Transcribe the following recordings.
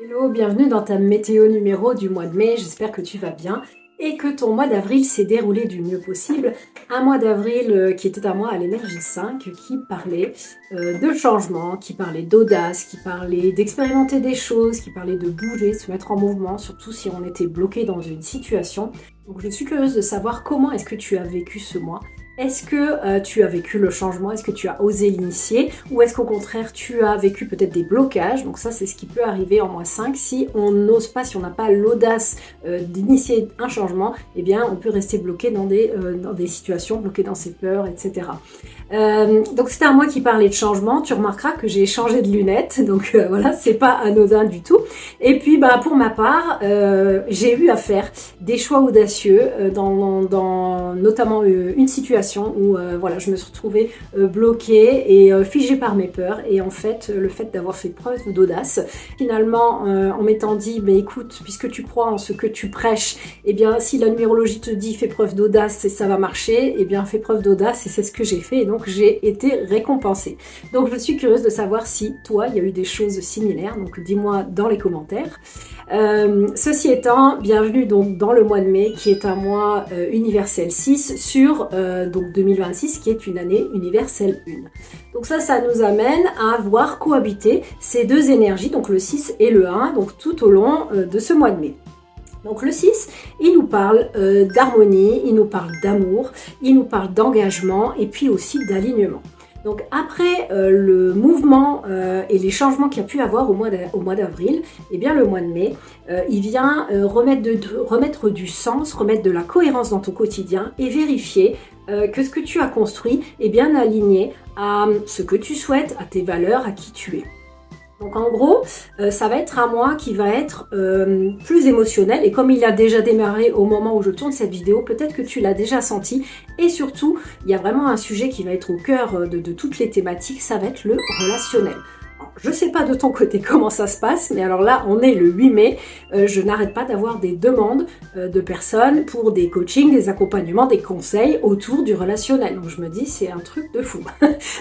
Hello, bienvenue dans ta météo numéro du mois de mai, j'espère que tu vas bien et que ton mois d'avril s'est déroulé du mieux possible. Un mois d'avril qui était un mois à l'énergie 5, qui parlait de changement, qui parlait d'audace, qui parlait d'expérimenter des choses, qui parlait de bouger, se mettre en mouvement, surtout si on était bloqué dans une situation. Donc je suis curieuse de savoir comment est-ce que tu as vécu ce mois. Est-ce que tu as vécu le changement? Est-ce que tu as osé l'initier? Ou est-ce qu'au contraire, tu as vécu peut-être des blocages? Donc ça, c'est ce qui peut arriver en mois 5. Si on n'ose pas, si on n'a pas l'audace d'initier un changement, eh bien, on peut rester bloqué dans des situations, bloqué dans ses peurs, etc. Donc c'était un mois qui parlait de changement. Tu remarqueras que j'ai changé de lunettes. Donc voilà, c'est pas anodin du tout. Et puis, pour ma part, j'ai eu à faire des choix audacieux dans notamment une situation où voilà, je me suis retrouvée bloquée et figée par mes peurs. Et en fait, le fait d'avoir fait preuve d'audace, finalement, en m'étant dit, mais écoute, puisque tu crois en ce que tu prêches, eh bien, si la numérologie te dit fais preuve d'audace et ça va marcher, eh bien, fais preuve d'audace et c'est ce que j'ai fait. Et donc, j'ai été récompensée. Donc, je suis curieuse de savoir si toi, il y a eu des choses similaires. Donc, dis-moi dans les commentaires. Ceci étant, bienvenue donc dans le mois de mai qui est un mois universel 6 sur donc 2026 qui est une année universelle 1. Donc ça nous amène à voir cohabiter ces deux énergies, donc le 6 et le 1, donc tout au long de ce mois de mai. Donc le 6, il nous parle d'harmonie, il nous parle d'amour, il nous parle d'engagement et puis aussi d'alignement. Donc après le mouvement et les changements qu'il y a pu avoir au mois d'avril, eh bien le mois de mai, il vient remettre du sens, remettre de la cohérence dans ton quotidien et vérifier que ce que tu as construit est bien aligné à ce que tu souhaites, à tes valeurs, à qui tu es. Donc en gros, ça va être un mois qui va être plus émotionnel et comme il a déjà démarré au moment où je tourne cette vidéo, peut-être que tu l'as déjà senti et surtout, il y a vraiment un sujet qui va être au cœur de toutes les thématiques, ça va être le relationnel. Je ne sais pas de ton côté comment ça se passe, mais alors là, on est le 8 mai, je n'arrête pas d'avoir des demandes de personnes pour des coachings, des accompagnements, des conseils autour du relationnel. Donc je me dis, c'est un truc de fou.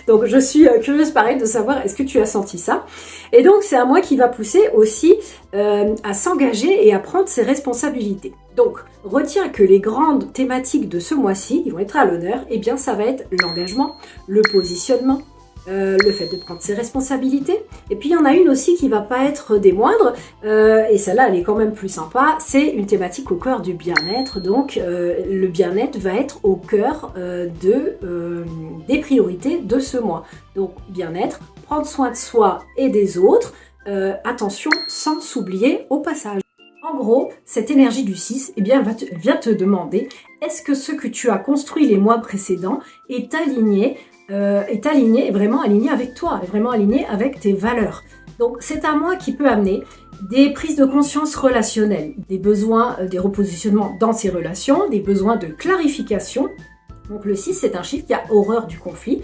Donc je suis curieuse pareil de savoir, est-ce que tu as senti ça? Et donc c'est un mois qui va pousser aussi à s'engager et à prendre ses responsabilités. Donc, retiens que les grandes thématiques de ce mois-ci, qui vont être à l'honneur, eh bien ça va être l'engagement, le positionnement, le fait de prendre ses responsabilités. Et puis il y en a une aussi qui va pas être des moindres, et celle-là elle est quand même plus sympa, c'est une thématique au cœur du bien-être. Donc le bien-être va être au cœur des priorités de ce mois. Donc bien-être, prendre soin de soi et des autres, attention sans s'oublier au passage. En gros, cette énergie du 6 eh bien, vient te demander, est-ce que ce que tu as construit les mois précédents est aligné et vraiment aligné avec toi, est vraiment aligné avec tes valeurs. Donc c'est un mois qui peut amener des prises de conscience relationnelles, des besoins, des repositionnements dans ces relations, des besoins de clarification. Donc le 6, c'est un chiffre qui a horreur du conflit.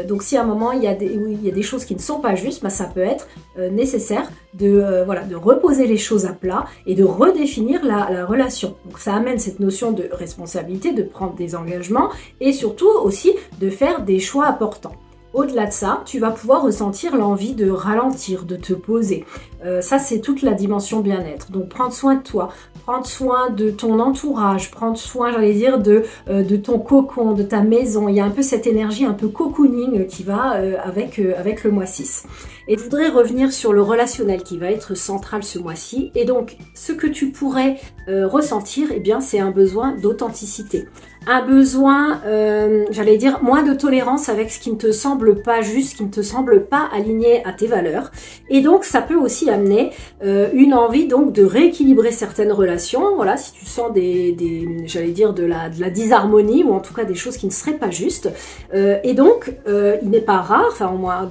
Donc si à un moment il y a des choses qui ne sont pas justes, ça peut être nécessaire de reposer les choses à plat et de redéfinir la relation. Donc ça amène cette notion de responsabilité, de prendre des engagements et surtout aussi de faire des choix importants. Au-delà de ça, tu vas pouvoir ressentir l'envie de ralentir, de te poser. Ça, c'est toute la dimension bien-être. Donc, prendre soin de toi, prendre soin de ton entourage, prendre soin, j'allais dire, de ton cocon, de ta maison. Il y a un peu cette énergie un peu cocooning qui va avec le mois 6. Et je voudrais revenir sur le relationnel qui va être central ce mois-ci. Et donc, ce que tu pourrais ressentir, eh bien, c'est un besoin d'authenticité. Un besoin, j'allais dire, moins de tolérance avec ce qui ne te semble pas juste, ce qui ne te semble pas aligné à tes valeurs. Et donc, ça peut aussi amener une envie donc de rééquilibrer certaines relations. Voilà, si tu sens j'allais dire, de la disharmonie ou en tout cas des choses qui ne seraient pas justes. Et donc, il n'est pas rare,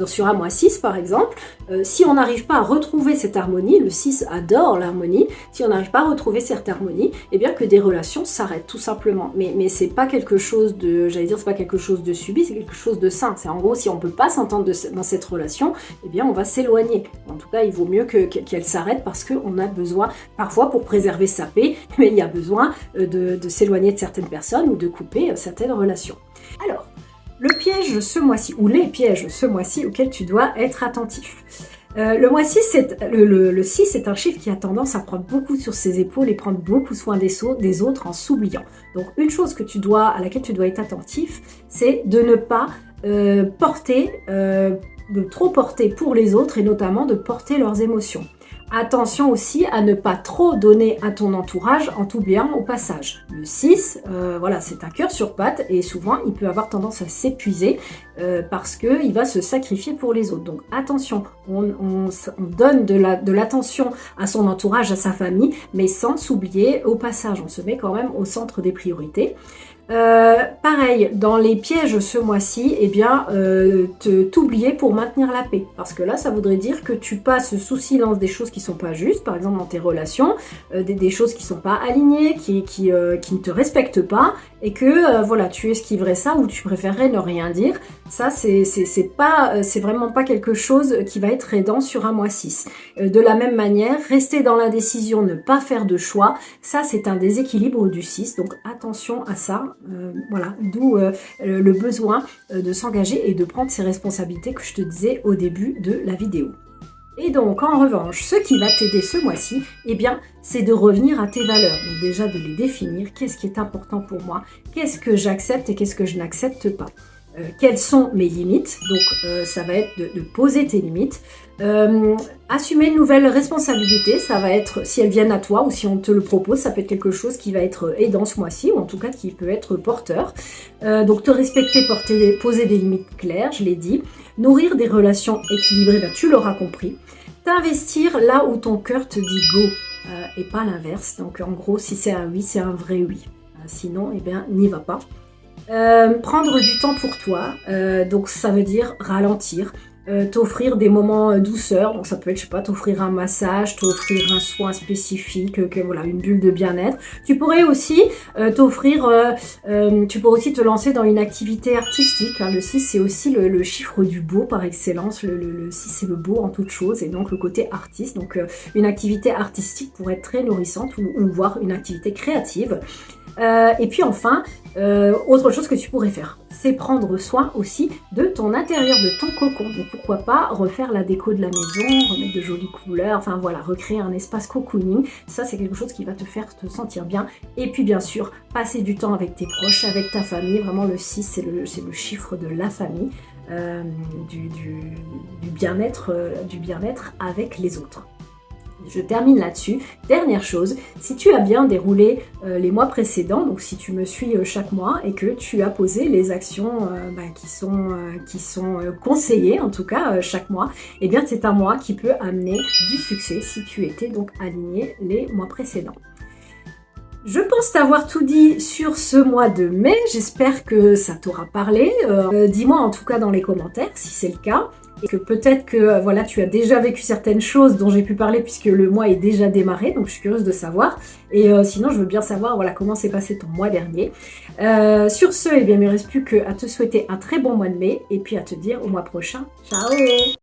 sur un mois 6 par exemple, si on n'arrive pas à retrouver cette harmonie, le 6 adore l'harmonie, si on n'arrive pas à retrouver cette harmonie, eh bien que des relations s'arrêtent tout simplement. Mais c'est pas quelque chose de, c'est pas quelque chose de subi, c'est quelque chose de sain. C'est en gros, si on peut pas s'entendre dans cette relation, eh bien on va s'éloigner. En tout cas, il vaut mieux qu'elle s'arrête parce qu'on a besoin, parfois pour préserver sa paix, mais il y a besoin de s'éloigner de certaines personnes ou de couper certaines relations. Alors, le piège ce mois-ci, ou les pièges ce mois-ci auxquels tu dois être attentif. Le mois 6, le 6 est un chiffre qui a tendance à prendre beaucoup sur ses épaules et prendre beaucoup soin des autres en s'oubliant. Donc une chose à laquelle tu dois être attentif, c'est de ne pas de trop porter pour les autres et notamment de porter leurs émotions. Attention aussi à ne pas trop donner à ton entourage en t'oubliant au passage. Le 6, voilà, c'est un cœur sur pattes et souvent il peut avoir tendance à s'épuiser parce qu'il va se sacrifier pour les autres. Donc attention, on donne de l'attention à son entourage, à sa famille, mais sans s'oublier au passage. On se met quand même au centre des priorités. Pareil, dans les pièges ce mois-ci, eh bien, t'oublier pour maintenir la paix. Parce que là, ça voudrait dire que tu passes sous silence des choses qui sont pas justes, par exemple dans tes relations, des choses qui sont pas alignées, qui ne te respectent pas, et que voilà, tu esquiverais ça ou tu préférerais ne rien dire. Ça, c'est vraiment pas quelque chose qui va être aidant sur un mois 6. De la même manière, rester dans l'indécision, ne pas faire de choix, ça c'est un déséquilibre du 6, donc attention à ça. Voilà, d'où le besoin de s'engager et de prendre ses responsabilités que je te disais au début de la vidéo. Et donc, en revanche, ce qui va t'aider ce mois-ci, eh bien, c'est de revenir à tes valeurs. Donc déjà, de les définir. Qu'est-ce qui est important pour moi? Qu'est-ce que j'accepte et qu'est-ce que je n'accepte pas? Quelles sont mes limites? Donc, ça va être de poser tes limites. Assumer une nouvelle responsabilité, ça va être, si elles viennent à toi ou si on te le propose, ça peut être quelque chose qui va être aidant ce mois-ci, ou en tout cas qui peut être porteur. Donc te respecter, poser des limites claires, je l'ai dit. Nourrir des relations équilibrées, ben, tu l'auras compris. T'investir là où ton cœur te dit go, et pas l'inverse. Donc en gros, si c'est un oui, c'est un vrai oui. Sinon, eh bien, n'y va pas. Prendre du temps pour toi, donc ça veut dire ralentir. T'offrir des moments douceur, donc ça peut être, je sais pas, t'offrir un massage, t'offrir un soin spécifique, voilà, une bulle de bien-être. Tu pourrais aussi tu pourrais aussi te lancer dans une activité artistique, hein. Le 6 c'est aussi le chiffre du beau par excellence, le 6 c'est le beau en toute chose et donc le côté artiste, donc une activité artistique pourrait être très nourrissante ou voire une activité créative. Et puis enfin, autre chose que tu pourrais faire, c'est prendre soin aussi de ton intérieur, de ton cocon. Donc pourquoi pas refaire la déco de la maison, remettre de jolies couleurs, enfin voilà, recréer un espace cocooning. Ça c'est quelque chose qui va te faire te sentir bien. Et puis bien sûr, passer du temps avec tes proches, avec ta famille. Vraiment le 6 c'est le chiffre de la famille, du bien-être avec les autres. Je termine là-dessus. Dernière chose, si tu as bien déroulé les mois précédents, donc si tu me suis chaque mois et que tu as posé les actions qui sont conseillées en tout cas chaque mois, eh bien c'est un mois qui peut amener du succès si tu étais donc aligné les mois précédents. Je pense t'avoir tout dit sur ce mois de mai, j'espère que ça t'aura parlé. Dis-moi en tout cas dans les commentaires si c'est le cas. Et que peut-être que voilà, tu as déjà vécu certaines choses dont j'ai pu parler puisque le mois est déjà démarré, donc je suis curieuse de savoir. Et sinon, je veux bien savoir voilà, comment s'est passé ton mois dernier. Sur ce, eh bien, il ne me reste plus qu'à te souhaiter un très bon mois de mai et puis à te dire au mois prochain. Ciao!